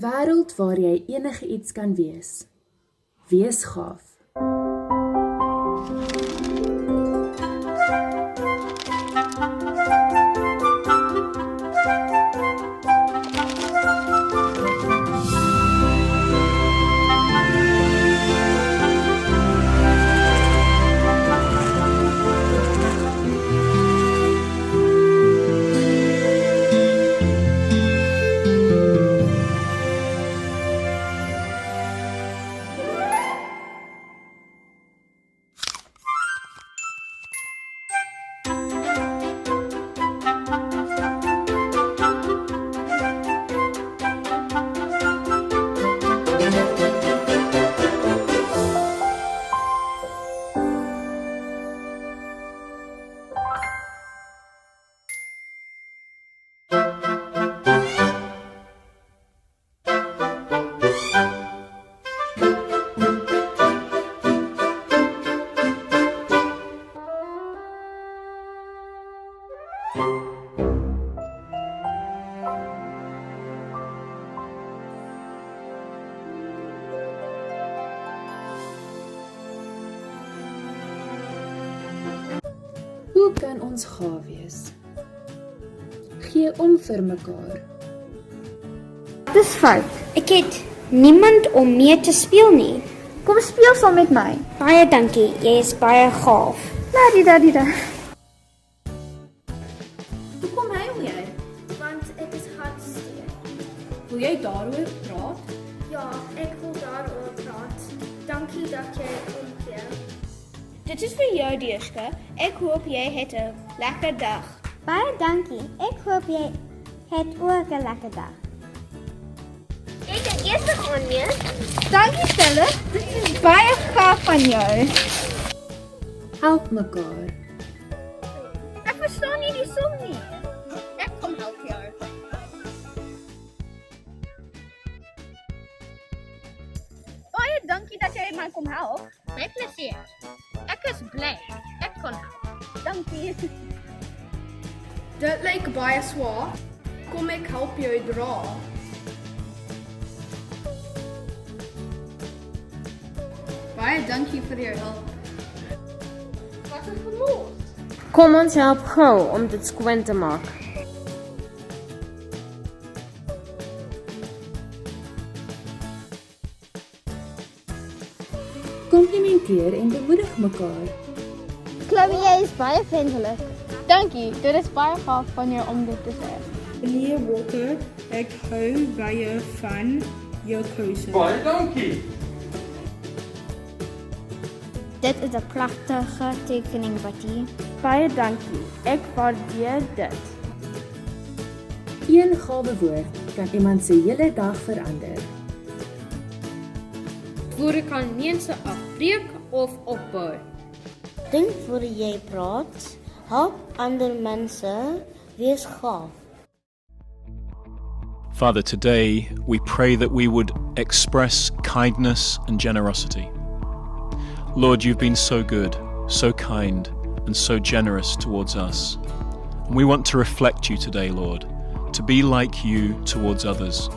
wêreld waar jy enige iets kan wees, wees gaaf. Hoe kan ons gaaf wees? Gee om vir mekaar. Dis fout. Ek het niemand om mee te speel nie. Kom speel saam met my. Baie dankie, jy is baie gaaf. Ladida. Hoekom huil jy? Want ek is hartseer. Wil jy daaroor praat? Ja, ek wil daaroor praat. Dankie dat jy omgee. Dit is vir jou, Deeske. Ek hoop jy het 'n lekker dag. Baie dankie. Ek hoop jy het ook 'n lekker dag. Ek het eers gaan mee. Dankie Stella, dit is baie gaaf van jou. Help mekaar. Ek verstaan nie die som nie. Ek kom help jou. Baie dankie dat jy my kom help. My plesier. Ek is bly. Ek kon help. Dankie. Dit lyk baie swaar. Kom ek help jou dra. Baie dankie vir jou hulp. Wat 'n gemors. Kom ons help gou om dit skoon te maak. Komplimenteer en bemoedig mekaar. Chloe, jy is baie vriendelik. Dankie, dit is baie gaaf van jou om dit te sê. Meneer Walker, ek hou baie van jou keuse. Baie dankie. Dit is 'n pragtige tekening, Betty. Baie dankie. Ek waardeer dit. Een gawe woord kan iemand se hele dag verander. Woorde kan mense afbreek of opbou. Dink voor jy praat. Help ander mense. Wees gaaf. Father, today we pray that we would express kindness and generosity. Lord, you've been so good, so kind, and so generous towards us. And we want to reflect you today, Lord, to be like you towards others.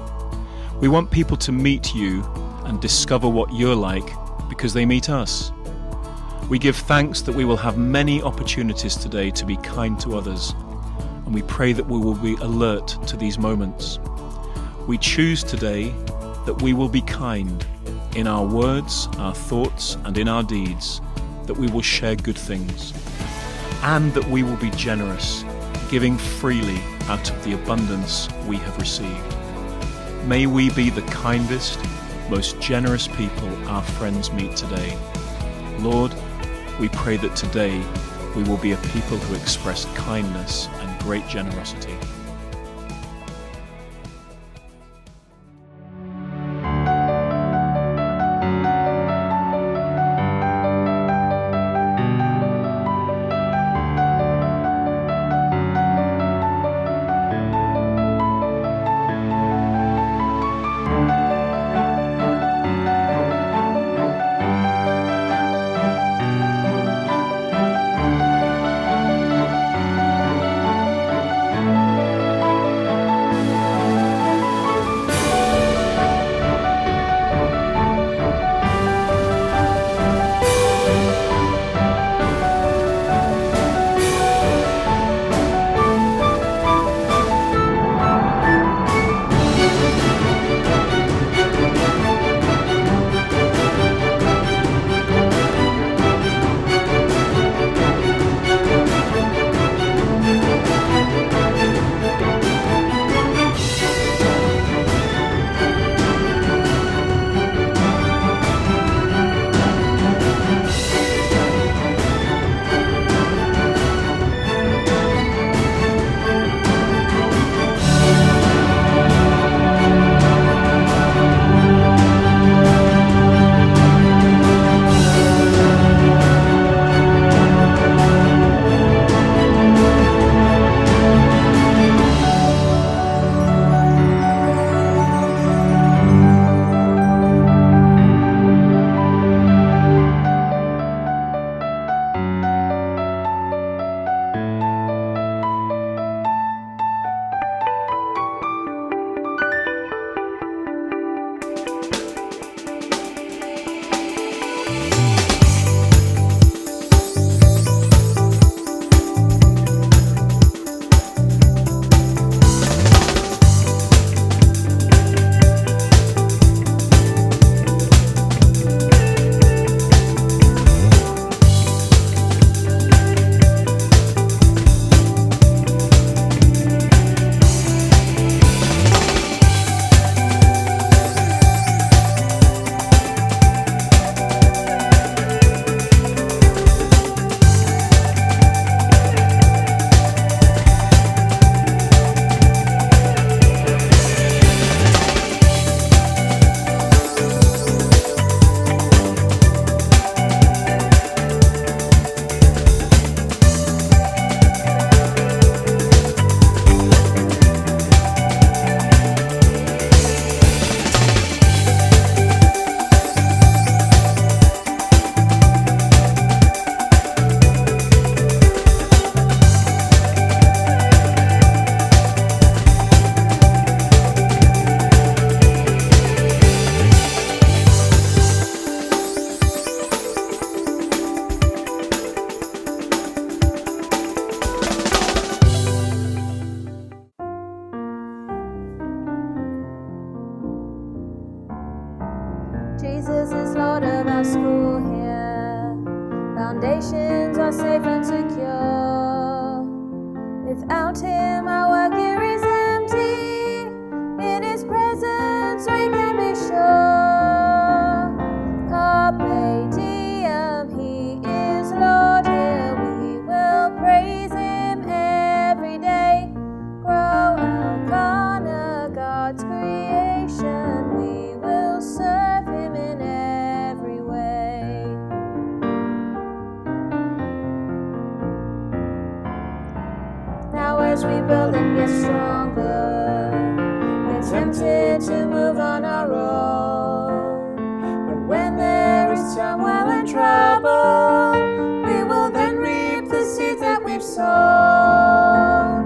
We want people to meet you and discover what you're like because they meet us. We give thanks that we will have many opportunities today to be kind to others, and we pray that we will be alert to these moments. We choose today that we will be kind in our words, our thoughts, and in our deeds, that we will share good things, and that we will be generous, giving freely out of the abundance we have received. May we be the kindest, most generous people our friends meet today. Lord, we pray that today we will be a people who express kindness and great generosity. safe and secure. Without him, our work here is empty. In his presence, we can be sure. Carpe diem, he is Lord here. We will praise him every day. Grow Elkanah, God's creation. We will serve him in every way. Now as we build and get stronger, we're tempted to move on our own. But when there is turmoil and trouble, we will then reap the seeds that we've sown.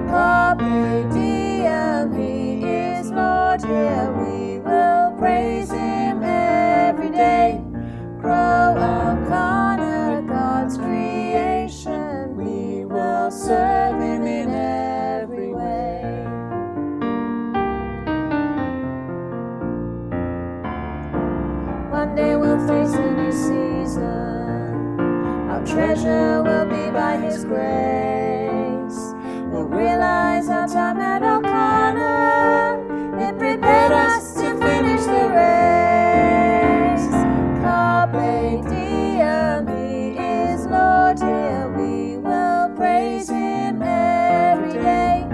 Carpe diem, he is Lord here. We will praise him every day. Grow Elkanah, God's creation. We will serve him in every way. One day we'll face a new season. Our treasure will be by his grace. We'll realize our time at Elkanah, it prepared us to finish the race. Carpe diem, he is Lord here. We will praise him every day.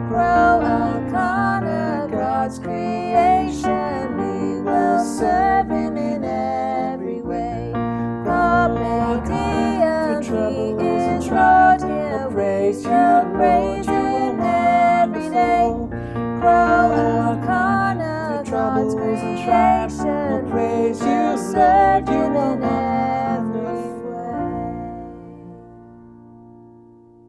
Grow Elkanah, God's creation. We will serve him in every way. Carpe diem, he is Lord here. Praise you, praise him every day. Grow Elkanah, God's creation. Praise you, serve